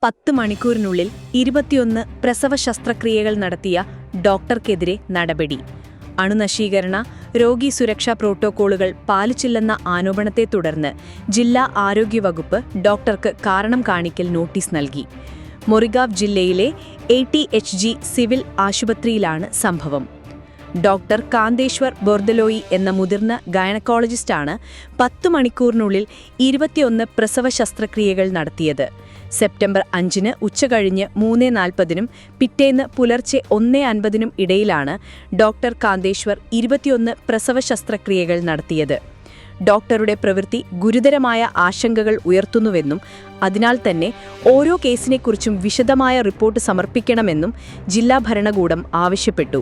10 മണിക്കൂറിനുള്ളിൽ 21 പ്രസവ ശസ്ത്രക്രിയകൾ നടത്തിയ ഡോക്ടർക്കെതിരെ നടപടി. അണുനശീകരണ, രോഗീ സുരക്ഷാ പ്രോട്ടോക്കോളുകൾ പാലിച്ചില്ലെന്ന ആരോപണത്തെ തുടർന്ന് ജില്ലാ ആരോഗ്യവകുപ്പ് ഡോക്ടർക്ക് കാരണം കാണിക്കൽ നോട്ടീസ് നൽകി. മൊറിഗാവ് ജില്ലയിലെ ATHG സിവിൽ ആശുപത്രിയിലാണ് സംഭവം. ഡോക്ടർ കാന്തേശ്വർ ബൊർദലോയി എന്ന മുതിർന്ന ഗൈനക്കോളജിസ്റ്റാണ് 10 മണിക്കൂറിനുള്ളിൽ 21 പ്രസവ ശസ്ത്രക്രിയകൾ നടത്തിയത്. സെപ്റ്റംബർ 5 ഉച്ചകഴിഞ്ഞ് 3:40 പിറ്റേന്ന് പുലർച്ചെ 1:50 ഇടയിലാണ് ഡോക്ടർ കാന്തേശ്വർ 21 പ്രസവ ശസ്ത്രക്രിയകൾ നടത്തിയത്. ഡോക്ടറുടെ പ്രവൃത്തി ഗുരുതരമായ ആശങ്കകൾ ഉയർത്തുന്നുവെന്നും അതിനാൽ തന്നെ ഓരോ കേസിനെക്കുറിച്ചും വിശദമായ റിപ്പോർട്ട് സമർപ്പിക്കണമെന്നും ജില്ലാ ഭരണകൂടം ആവശ്യപ്പെട്ടു.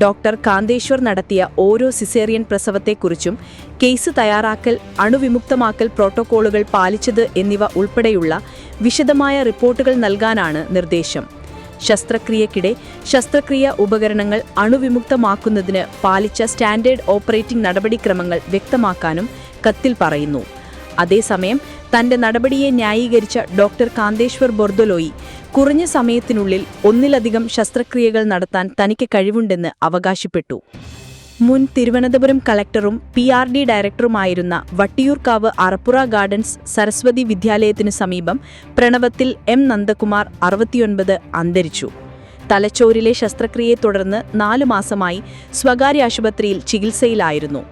ഡോക്ടർ കാന്തേശ്വർ നടത്തിയ ഓരോ സിസേറിയൻ പ്രസവത്തെക്കുറിച്ചും കേസ് തയ്യാറാക്കൽ, അണുവിമുക്തമാക്കൽ പ്രോട്ടോക്കോളുകൾ പാലിച്ചത് എന്നിവ ഉൾപ്പെടെയുള്ള വിശദമായ റിപ്പോർട്ടുകൾ നൽകാനാണ് നിർദ്ദേശം. ശസ്ത്രക്രിയക്കിടെ ശസ്ത്രക്രിയ ഉപകരണങ്ങൾ അണുവിമുക്തമാക്കുന്നതിന് പാലിച്ച സ്റ്റാൻഡേർഡ് ഓപ്പറേറ്റിംഗ് നടപടിക്രമങ്ങൾ വ്യക്തമാക്കാനും കത്തിൽ പറയുന്നു. അതേസമയം തന്റെ നടപടിയെ ന്യായീകരിച്ച ഡോക്ടർ കാന്തേശ്വർ ബൊർദലോയി കുറഞ്ഞ സമയത്തിനുള്ളിൽ ഒന്നിലധികം ശസ്ത്രക്രിയകൾ നടത്താൻ തനിക്ക് കഴിവുണ്ടെന്ന് അവകാശപ്പെട്ടു. മുൻ തിരുവനന്തപുരം കളക്ടറും PRD ഡയറക്ടറുമായിരുന്ന വട്ടിയൂർക്കാവ് അറപ്പുറ ഗാർഡൻസ് സരസ്വതി വിദ്യാലയത്തിനു സമീപം പ്രണവത്തിൽ M. നന്ദകുമാർ 69 അന്തരിച്ചു. തലച്ചോറിലെ ശസ്ത്രക്രിയയെ തുടർന്ന് 4 മാസമായി സ്വകാര്യ ആശുപത്രിയിൽ ചികിത്സയിലായിരുന്നു.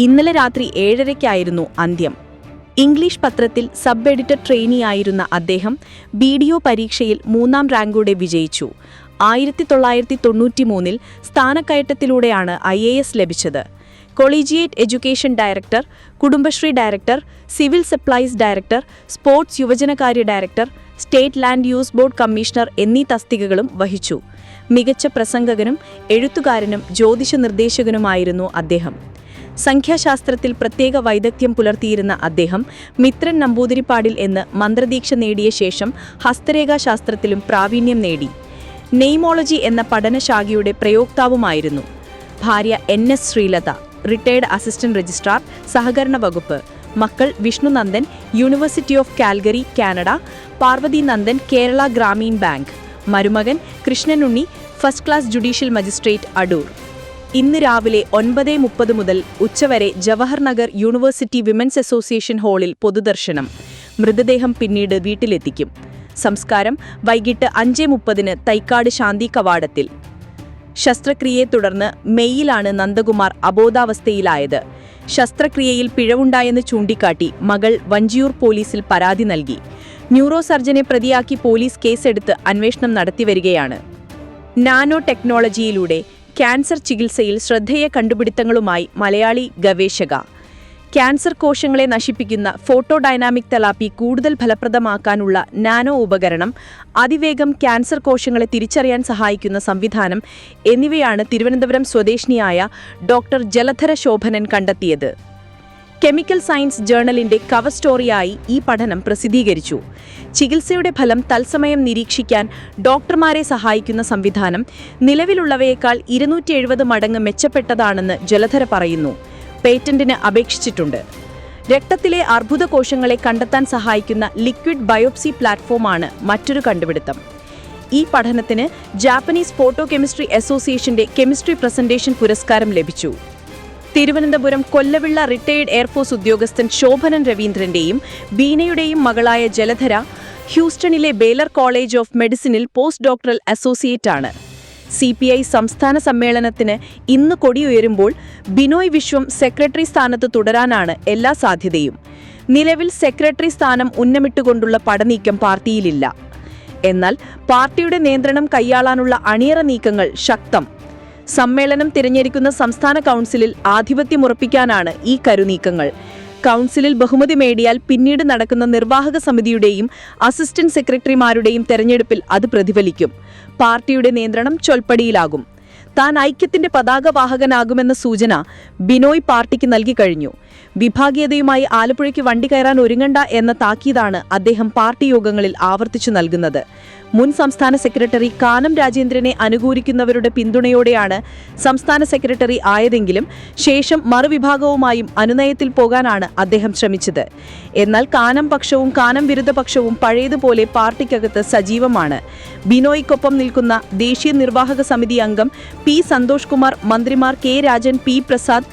ഇന്നലെ രാത്രി 7:30-ായിരുന്നു അന്ത്യം. ഇംഗ്ലീഷ് പത്രത്തിൽ സബ് എഡിറ്റർ ട്രെയിനിയായിരുന്ന അദ്ദേഹം BDO പരീക്ഷയിൽ 3ാം റാങ്കോടെ വിജയിച്ചു. 1993-ൽ സ്ഥാനക്കയറ്റത്തിലൂടെയാണ് IAS ലഭിച്ചത്. Collegiate education director, Kudumbashree director, civil supplies director, sports യുവജനകാര്യ director, state land use board commissioner എന്നീ തസ്തികകളും വഹിച്ചു. മികച്ച പ്രസംഗകനും എഴുത്തുകാരനും ജ്യോതിഷ നിർദ്ദേശകനുമായിരുന്നു അദ്ദേഹം. സംഖ്യാശാസ്ത്രത്തിൽ പ്രത്യേക വൈദഗ്ധ്യം പുലർത്തിയിരുന്ന അദ്ദേഹം മിത്രൻ നമ്പൂതിരിപ്പാടിൽ എന്ന് മന്ത്രദീക്ഷ നേടിയ ശേഷം ഹസ്തരേഖാശാസ്ത്രത്തിലും പ്രാവീണ്യം നേടി. നെയ്മോളജി എന്ന പഠനശാഖയുടെ പ്രയോക്താവുമായിരുന്നു. ഭാര്യ NS Sreelatha, retired assistant registrar, സഹകരണ വകുപ്പ്. മക്കൾ Vishnu Nandan, university of Calgary, Canada. Parvathy Nandan, Kerala Grameen bank. മരുമകൻ Krishnanunni, first class judicial magistrate, Adoor. ഇന്ന് രാവിലെ 9:30 മുതൽ ഉച്ചവരെ Jawahar Nagar university women's association ഹാളിൽ പൊതുദർശനം. മൃതദേഹം പിന്നീട് വീട്ടിലെത്തിക്കും. സംസ്കാരം വൈകിട്ട് 5:30 തൈക്കാട് ശാന്തി കവാടത്തിൽ. ശസ്ത്രക്രിയയെ തുടർന്ന് മെയ്യിലാണ് നന്ദകുമാർ അബോധാവസ്ഥയിലായത്. ശസ്ത്രക്രിയയിൽ പിഴവുണ്ടായെന്ന് ചൂണ്ടിക്കാട്ടി മകൾ വഞ്ചിയൂർ പോലീസിൽ പരാതി നൽകി. ന്യൂറോ സർജനെ പ്രതിയാക്കി പോലീസ് കേസെടുത്ത് അന്വേഷണം നടത്തിവരികയാണ്. നാനോ ടെക്നോളജിയിലൂടെ ക്യാൻസർ ചികിത്സയിൽ ശ്രദ്ധേയ കണ്ടുപിടുത്തങ്ങളുമായി മലയാളി ഗവേഷക. ക്യാൻസർ കോശങ്ങളെ നശിപ്പിക്കുന്ന ഫോട്ടോഡൈനാമിക് തെറാപ്പി കൂടുതൽ ഫലപ്രദമാക്കാനുള്ള നാനോ ഉപകരണം, അതിവേഗം ക്യാൻസർ കോശങ്ങളെ തിരിച്ചറിയാൻ സഹായിക്കുന്ന സംവിധാനം എന്നിവയാണ് തിരുവനന്തപുരം സ്വദേശിനിയായ ഡോക്ടർ ജലധര ശോഭനൻ കണ്ടെത്തിയത്. കെമിക്കൽ സയൻസ് ജേർണലിന്റെ കവർ സ്റ്റോറിയായി ഈ പഠനം പ്രസിദ്ധീകരിച്ചു. ചികിത്സയുടെ ഫലം തത്സമയം നിരീക്ഷിക്കാൻ ഡോക്ടർമാരെ സഹായിക്കുന്ന സംവിധാനം നിലവിലുള്ളവയേക്കാൾ 270 മടങ്ങ് മെച്ചപ്പെട്ടതാണെന്ന് ജലധര പറയുന്നു. പേറ്റന്റിന് അപേക്ഷിച്ചിട്ടുണ്ട്. രക്തത്തിലെ അർബുദ കോശങ്ങളെ കണ്ടെത്താൻ സഹായിക്കുന്ന ലിക്വിഡ് ബയോപ്സി പ്ലാറ്റ്ഫോമാണ് മറ്റൊരു കണ്ടുപിടുത്തം. ഈ പഠനത്തിന് ജാപ്പനീസ് ഫോട്ടോ കെമിസ്ട്രി അസോസിയേഷന്റെ കെമിസ്ട്രി പ്രസന്റേഷൻ പുരസ്കാരം ലഭിച്ചു. തിരുവനന്തപുരം കൊല്ലവിള്ള റിട്ടയർഡ് എയർഫോഴ്സ് ഉദ്യോഗസ്ഥൻ ശോഭനൻ രവീന്ദ്രന്റെയും ബീനയുടെയും മകളായ ജലധര ഹ്യൂസ്റ്റണിലെ ബേലർ കോളേജ് ഓഫ് മെഡിസിനിൽ പോസ്റ്റ് ഡോക്ടറൽ അസോസിയേറ്റ് ആണ്. CPI സംസ്ഥാന സമ്മേളനത്തിന് ഇന്ന് കൊടിയുയരുമ്പോൾ ബിനോയ് വിശ്വം സെക്രട്ടറി സ്ഥാനത്ത് തുടരാനാണ് എല്ലാ സാധ്യതയും. നിലവിൽ സെക്രട്ടറി സ്ഥാനം ഉന്നമിട്ടുകൊണ്ടുള്ള പടനീക്കം പാർട്ടിയിലില്ല. എന്നാൽ പാർട്ടിയുടെ നിയന്ത്രണം കൈയാളാനുള്ള അണിയറ നീക്കങ്ങൾ ശക്തം. സമ്മേളനം തിരഞ്ഞെടുക്കുന്ന സംസ്ഥാന കൗൺസിലിൽ ആധിപത്യമുറപ്പിക്കാനാണ് ഈ കരുനീക്കങ്ങൾ. കൗൺസിലിൽ ബഹുമതി നേടിയാൽ പിന്നീട് നടക്കുന്ന നിർവാഹക സമിതിയുടെയും അസിസ്റ്റന്റ് സെക്രട്ടറിമാരുടെയും തെരഞ്ഞെടുപ്പിൽ അത് പ്രതിഫലിക്കും. പാർട്ടിയുടെ നിയന്ത്രണം ചൊൽപ്പടിയിലാകും. താൻ ഐക്യത്തിന്റെ പതാകവാഹകനാകുമെന്ന സൂചന ബിനോയ് പാർട്ടിക്ക് നൽകിക്കഴിഞ്ഞു. വിഭാഗീയതയുമായി ആലപ്പുഴയ്ക്ക് വണ്ടി കയറാൻ ഒരുങ്ങണ്ട എന്ന താക്കീതാണ് അദ്ദേഹം പാർട്ടി യോഗങ്ങളിൽ ആവർത്തിച്ചു നൽകുന്നത്. മുൻ സംസ്ഥാന സെക്രട്ടറി കാനം രാജേന്ദ്രനെ അനുകൂലിക്കുന്നവരുടെ പിന്തുണയോടെയാണ് സംസ്ഥാന സെക്രട്ടറി ആയതെങ്കിലും ശേഷം മറുവിഭാഗവുമായും അനുനയത്തിൽ പോകാനാണ് അദ്ദേഹം ശ്രമിച്ചത്. എന്നാൽ കാനം പക്ഷവും കാനം വിരുദ്ധ പക്ഷവും പഴയതുപോലെ പാർട്ടിക്കകത്ത് സജീവമാണ്. ബിനോയ്ക്കൊപ്പം നിൽക്കുന്ന ദേശീയ നിർവാഹക സമിതി അംഗം പി സന്തോഷ് കുമാർ, മന്ത്രിമാർ കെ രാജൻ, പി പ്രസാദ്,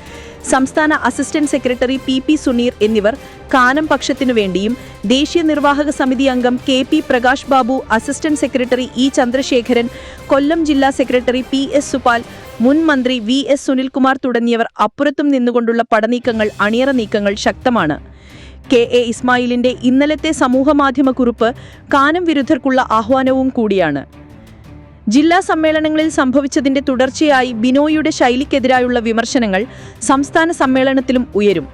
സംസ്ഥാന അസിസ്റ്റന്റ് സെക്രട്ടറി പി സുനീർ എന്നിവർ കാനം പക്ഷത്തിനു വേണ്ടിയും ദേശീയ നിർവാഹക സമിതി അംഗം K Prakash Babu, assistant secretary Chandrasekharan, Kollam ജില്ലാ സെക്രട്ടറി PS സുപാൽ, മുൻ മന്ത്രി VS സുനിൽകുമാർ തുടങ്ങിയവർ അപ്പുറത്തും നിന്നുകൊണ്ടുള്ള പടനീക്കങ്ങൾ, അണിയറ നീക്കങ്ങൾ ശക്തമാണ്. KA ഇസ്മായിലിന്റെ ഇന്നലത്തെ സമൂഹമാധ്യമ കുറിപ്പ് കാനം വിരുദ്ധർക്കുള്ള ആഹ്വാനവും കൂടിയാണ്. ജില്ലാ സമ്മേളനങ്ങളിൽ സംഭവിച്ചതിന്റെ തുടർച്ചയായി ബിനോയിയുടെ ശൈലിക്കെതിരായുള്ള വിമർശനങ്ങൾ സംസ്ഥാന സമ്മേളനത്തിലും ഉയരും.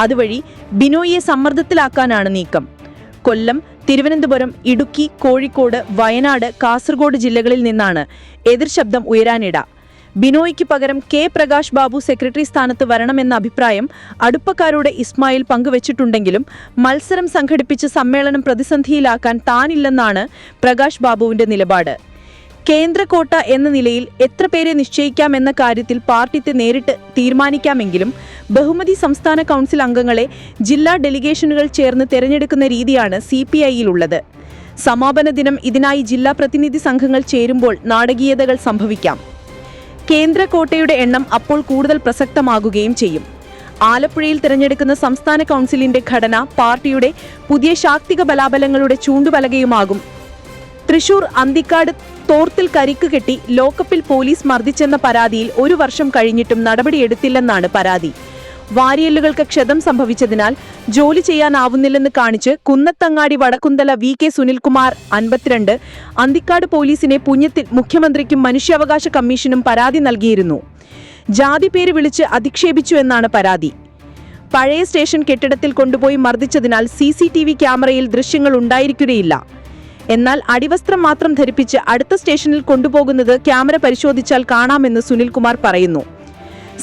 അതുവഴി ബിനോയിയെ സമ്മർദ്ദത്തിലാക്കാനാണ് നീക്കം. കൊല്ലം, തിരുവനന്തപുരം, ഇടുക്കി, കോഴിക്കോട്, വയനാട്, കാസർഗോഡ് ജില്ലകളിൽ നിന്നാണ് എതിർശബ്ദം ഉയരാനിട. ബിനോയിക്ക് പകരം പ്രകാശ് ബാബു സെക്രട്ടറി സ്ഥാനത്ത് വരണമെന്ന അഭിപ്രായം അടുപ്പക്കാരുടെ ഇസ്മായിൽ പങ്കുവച്ചിട്ടുണ്ടെങ്കിലും മത്സരം സംഘടിപ്പിച്ച് സമ്മേളനം പ്രതിസന്ധിയിലാക്കാൻ താനില്ലെന്നാണ് പ്രകാശ് ബാബുവിന്റെ നിലപാട്. കേന്ദ്രകോട്ട എന്ന നിലയിൽ എത്ര പേരെ നിശ്ചയിക്കാമെന്ന കാര്യത്തിൽ പാർട്ടിക്ക് നേരിട്ട് തീരുമാനിക്കാമെങ്കിലും ബഹുമതി സംസ്ഥാന കൗൺസിൽ അംഗങ്ങളെ ജില്ലാ ഡെലിഗേഷനുകൾ ചേർന്ന് തെരഞ്ഞെടുക്കുന്ന രീതിയാണ് CPI-യിലുള്ളത്. സമാപന ദിനം ഇതിനായി ജില്ലാ പ്രതിനിധി സംഘങ്ങൾ ചേരുമ്പോൾ നാടകീയതകൾ സംഭവിക്കാം. കേന്ദ്രകോട്ടയുടെ എണ്ണം അപ്പോൾ കൂടുതൽ പ്രസക്തമാകുകയും ചെയ്യും. ആലപ്പുഴയിൽ തിരഞ്ഞെടുക്കുന്ന സംസ്ഥാന കൗൺസിലിന്റെ ഘടന പാർട്ടിയുടെ പുതിയ ശാക്തിക ബലാബലങ്ങളുടെ ചൂണ്ടുപലകയുമാകും. തൃശൂർ അന്തിക്കാട് തോർത്തിൽ കരിക്ക് കെട്ടി ലോക്കപ്പിൽ പോലീസ് മർദ്ദിച്ചെന്ന പരാതിയിൽ 1 വർഷം കഴിഞ്ഞിട്ടും നടപടിയെടുത്തില്ലെന്നാണ് പരാതി. വാരിയല്ലുകൾക്ക് ക്ഷതം സംഭവിച്ചതിനാൽ ജോലി ചെയ്യാനാവുന്നില്ലെന്ന് കാണിച്ച് കുന്നത്തങ്ങാടി വടക്കുന്തല VK സുനിൽകുമാർ 52 അന്തിക്കാട് പോലീസിനെ പുഞ്ഞത്തിൽ മുഖ്യമന്ത്രിക്കും മനുഷ്യാവകാശ കമ്മീഷനും പരാതി നൽകിയിരുന്നു. ജാതി പേര് വിളിച്ച് അധിക്ഷേപിച്ചു എന്നാണ് പരാതി. പഴയ സ്റ്റേഷൻ കെട്ടിടത്തിൽ കൊണ്ടുപോയി മർദ്ദിച്ചതിനാൽ CCTV ക്യാമറയിൽ ദൃശ്യങ്ങൾ ഉണ്ടായിരിക്കുകയില്ല. എന്നാൽ അടിവസ്ത്രം മാത്രം ധരിപ്പിച്ച് അടുത്ത സ്റ്റേഷനിൽ കൊണ്ടുപോകുന്നത് ക്യാമറ പരിശോധിച്ചാൽ കാണാമെന്ന് സുനിൽകുമാർ പറയുന്നു.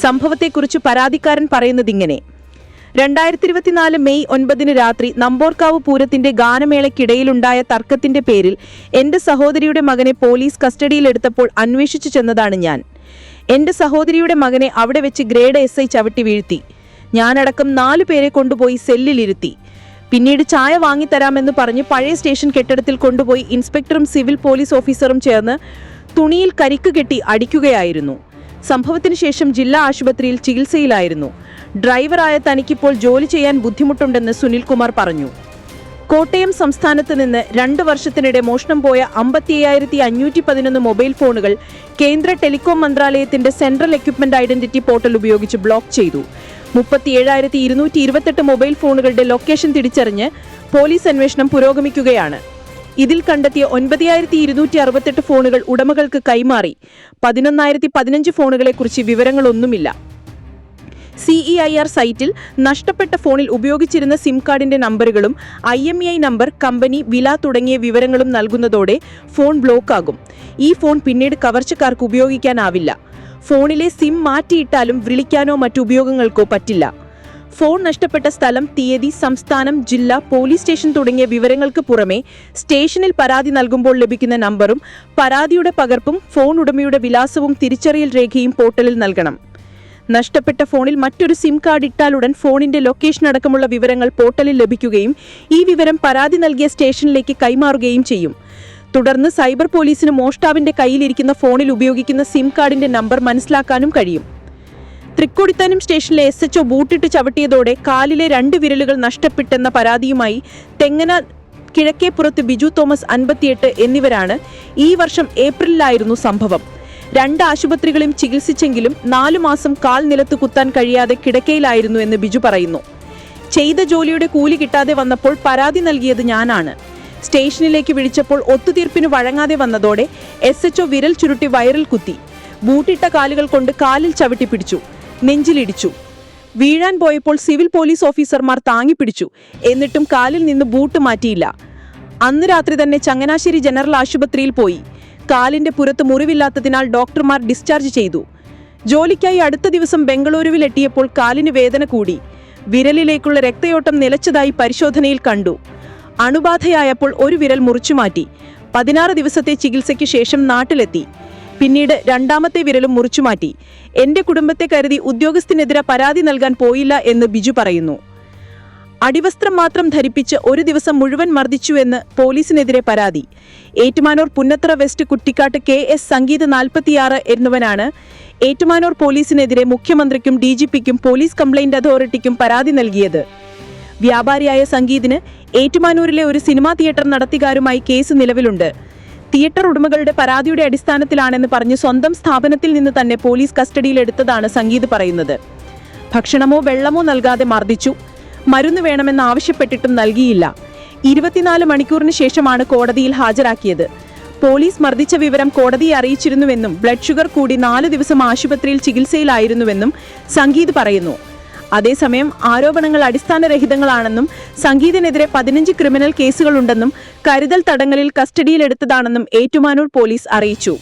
സംഭവത്തെക്കുറിച്ച് പരാതിക്കാരൻ പറയുന്നതിങ്ങനെ: 2024 മെയ് 9 രാത്രി നമ്പോർക്കാവ് പൂരത്തിന്റെ ഗാനമേളയ്ക്കിടയിലുണ്ടായ തർക്കത്തിന്റെ പേരിൽ എന്റെ സഹോദരിയുടെ മകനെ പോലീസ് കസ്റ്റഡിയിലെടുത്തപ്പോൾ അന്വേഷിച്ചു ചെന്നതാണ് ഞാൻ. എന്റെ സഹോദരിയുടെ മകനെ അവിടെ വെച്ച് ഗ്രേഡ് SI ചവിട്ടി വീഴ്ത്തി. ഞാനടക്കം 4 പേരെ കൊണ്ടുപോയി സെല്ലിലിരുത്തി. പിന്നീട് ചായ വാങ്ങിത്തരാമെന്ന് പറഞ്ഞ് പഴയ സ്റ്റേഷൻ കെട്ടിടത്തിൽ കൊണ്ടുപോയി ഇൻസ്പെക്ടറും സിവിൽ പോലീസ് ഓഫീസറും ചേർന്ന് തുണിയിൽ കരിക്ക് കെട്ടി അടിക്കുകയായിരുന്നു. സംഭവത്തിന് ശേഷം ജില്ലാ ആശുപത്രിയിൽ ചികിത്സയിലായിരുന്നു. ഡ്രൈവറായ തനിക്കിപ്പോൾ ജോലി ചെയ്യാൻ ബുദ്ധിമുട്ടുണ്ടെന്ന് സുനിൽകുമാർ പറഞ്ഞു. കോട്ടയം സംസ്ഥാനത്ത് നിന്ന് 2 വർഷത്തിനിടെ മോഷണം പോയ 55,511 മൊബൈൽ ഫോണുകൾ കേന്ദ്ര ടെലികോം മന്ത്രാലയത്തിന്റെ സെൻട്രൽ എക്വിപ്മെന്റ് ഐഡന്റിറ്റി പോർട്ടൽ ഉപയോഗിച്ച് ബ്ലോക്ക് ചെയ്തു. 37,228 മൊബൈൽ ഫോണുകളുടെ ലൊക്കേഷൻ തിരിച്ചറിഞ്ഞ് പോലീസ് അന്വേഷണം പുരോഗമിക്കുകയാണ്. ഇതിൽ കണ്ടെത്തിയ 9,268 ഫോണുകൾ ഉടമകൾക്ക് കൈമാറി. 11,015 ഫോണുകളെക്കുറിച്ച് വിവരങ്ങളൊന്നുമില്ല. CEIR സൈറ്റിൽ നഷ്ടപ്പെട്ട ഫോണിൽ ഉപയോഗിച്ചിരുന്ന സിം കാർഡിന്റെ നമ്പറുകളും IMEI നമ്പർ, കമ്പനി, വില തുടങ്ങിയ വിവരങ്ങളും നൽകുന്നതോടെ ഫോൺ ബ്ലോക്കാകും. ഈ ഫോൺ പിന്നീട് കവർച്ചക്കാർക്ക് ഉപയോഗിക്കാനാവില്ല. ഫോണിലെ സിം മാറ്റിയിട്ടാലും വിളിക്കാനോ മറ്റുപയോഗങ്ങൾക്കോ പറ്റില്ല. ഫോൺ നഷ്ടപ്പെട്ട സ്ഥലം, തീയതി, സംസ്ഥാനം, ജില്ല, പോലീസ് സ്റ്റേഷൻ തുടങ്ങിയ വിവരങ്ങൾക്ക് പുറമെ സ്റ്റേഷനിൽ പരാതി നൽകുമ്പോൾ ലഭിക്കുന്ന നമ്പറും പരാതിയുടെ പകർപ്പും ഫോൺ ഉടമയുടെ വിലാസവും തിരിച്ചറിയൽ രേഖയും പോർട്ടലിൽ നൽകണം. നഷ്ടപ്പെട്ട ഫോണിൽ മറ്റൊരു സിം കാർഡ് ഇട്ടാലുടൻ ഫോണിന്റെ ലൊക്കേഷൻ അടക്കമുള്ള വിവരങ്ങൾ പോർട്ടലിൽ ലഭിക്കുകയും ഈ വിവരം പരാതി നൽകിയ സ്റ്റേഷനിലേക്ക് കൈമാറുകയും ചെയ്യും. തുടർന്ന് സൈബർ പോലീസിന് മോഷ്ടാവിന്റെ കയ്യിലിരിക്കുന്ന ഫോണിൽ ഉപയോഗിക്കുന്ന സിം കാർഡിന്റെ നമ്പർ മനസ്സിലാക്കാനും കഴിയും. തൃക്കൊടിത്താനം സ്റ്റേഷനിലെ SHO ബൂട്ടിട്ട് ചവിട്ടിയതോടെ കാലിലെ 2 വിരലുകൾ നഷ്ടപ്പെട്ടെന്ന പരാതിയുമായി തെങ്ങന കിഴക്കേപ്പുറത്ത് ബിജു തോമസ് 58 എന്നിവരാണ്. ഈ വർഷം ഏപ്രിലിലായിരുന്നു സംഭവം. 2 ആശുപത്രികളും ചികിത്സിച്ചെങ്കിലും 4 മാസം കാൽ നിലത്ത് കുത്താൻ കഴിയാതെ കിടക്കയിലായിരുന്നു എന്ന് ബിജു പറയുന്നു. ചെയ്ത ജോലിയുടെ കൂലി കിട്ടാതെ വന്നപ്പോൾ പരാതി നൽകിയത് ഞാനാണ്. സ്റ്റേഷനിലേക്ക് വിളിച്ചപ്പോൾ ഒത്തുതീർപ്പിന് വഴങ്ങാതെ വന്നതോടെ SHO വിരൽ ചുരുട്ടി വയറിൽ കുത്തി. ബൂട്ടിട്ട കാലുകൾ കൊണ്ട് കാലിൽ ചവിട്ടി പിടിച്ചു, നെഞ്ചിലിടിച്ചു. വീഴാൻ പോയപ്പോൾ സിവിൽ പോലീസ് ഓഫീസർമാർ താങ്ങിപ്പിടിച്ചു. എന്നിട്ടും കാലിൽ നിന്ന് ബൂട്ട് മാറ്റിയില്ല. അന്ന് രാത്രി തന്നെ ചങ്ങനാശ്ശേരി ജനറൽ ആശുപത്രിയിൽ പോയി. കാലിന്റെ പുറത്ത് മുറിവില്ലാത്തതിനാൽ ഡോക്ടർമാർ ഡിസ്ചാർജ് ചെയ്തു. ജോലിക്കായി അടുത്ത ദിവസം ബംഗളൂരുവിൽ എത്തിയപ്പോൾ കാലിന് വേദന കൂടി. വിരലിലേക്കുള്ള രക്തയോട്ടം നിലച്ചതായി പരിശോധനയിൽ കണ്ടു. അണുബാധയായപ്പോൾ ഒരു വിരൽ മുറിച്ചുമാറ്റി. 16 ദിവസത്തെ ചികിത്സയ്ക്ക് ശേഷം നാട്ടിലെത്തി. പിന്നീട് രണ്ടാമത്തെ വിരലും മുറിച്ചുമാറ്റി. എന്റെ കുടുംബത്തെ കരുതി ഉദ്യോഗസ്ഥനെതിരെ പരാതി നൽകാൻ പോയില്ല എന്ന് ബിജു പറയുന്നു. അടിവസ്ത്രം മാത്രം ധരിപ്പിച്ച് ഒരു ദിവസം മുഴുവൻ മർദ്ദിച്ചുവെന്ന് പോലീസിനെതിരെ പരാതി. ഏറ്റുമാനൂർ പുന്നത്തറ വെസ്റ്റ് കുട്ടിക്കാട്ട് KS സംഗീത് 46 എന്നിവനാണ് ഏറ്റുമാനൂർ പോലീസിനെതിരെ മുഖ്യമന്ത്രിക്കും DGPക്കും പോലീസ് കംപ്ലയിന്റ് അതോറിറ്റിക്കും പരാതി നൽകിയത്. വ്യാപാരിയായ സംഗീതിന് ഏറ്റുമാനൂരിലെ ഒരു സിനിമാ തിയേറ്റർ നടത്തികാരുമായി കേസ് നിലവിലുണ്ട്. തിയേറ്റർ ഉടമകളുടെ പരാതിയുടെ അടിസ്ഥാനത്തിലാണെന്ന് പറഞ്ഞ് സ്വന്തം സ്ഥാപനത്തിൽ നിന്ന് തന്നെ പോലീസ് കസ്റ്റഡിയിലെടുത്തതാണ് സംഗീത് പറയുന്നത്. ഭക്ഷണമോ വെള്ളമോ നൽകാതെ മർദ്ദിച്ചു. മരുന്ന് വേണമെന്ന് ആവശ്യപ്പെട്ടിട്ടും നൽകിയില്ല. 24 മണിക്കൂറിന് ശേഷമാണ് കോടതിയിൽ ഹാജരാക്കിയത്. പോലീസ് മർദ്ദിച്ച വിവരം കോടതിയെ അറിയിച്ചിരുന്നുവെന്നും ബ്ലഡ് ഷുഗർ കൂടി 4 ദിവസം ആശുപത്രിയിൽ ചികിത്സയിലായിരുന്നുവെന്നും സംഗീത് പറയുന്നു. അതേസമയം ആരോപണങ്ങൾ അടിസ്ഥാനരഹിതങ്ങളാണെന്നും സംഗീതിനെതിരെ 15 ക്രിമിനൽ കേസുകളുണ്ടെന്നും കരുതൽ തടങ്കലിൽ കസ്റ്റഡിയിലെടുത്തതാണെന്നും ഏറ്റുമാനൂർ പോലീസ് അറിയിച്ചു.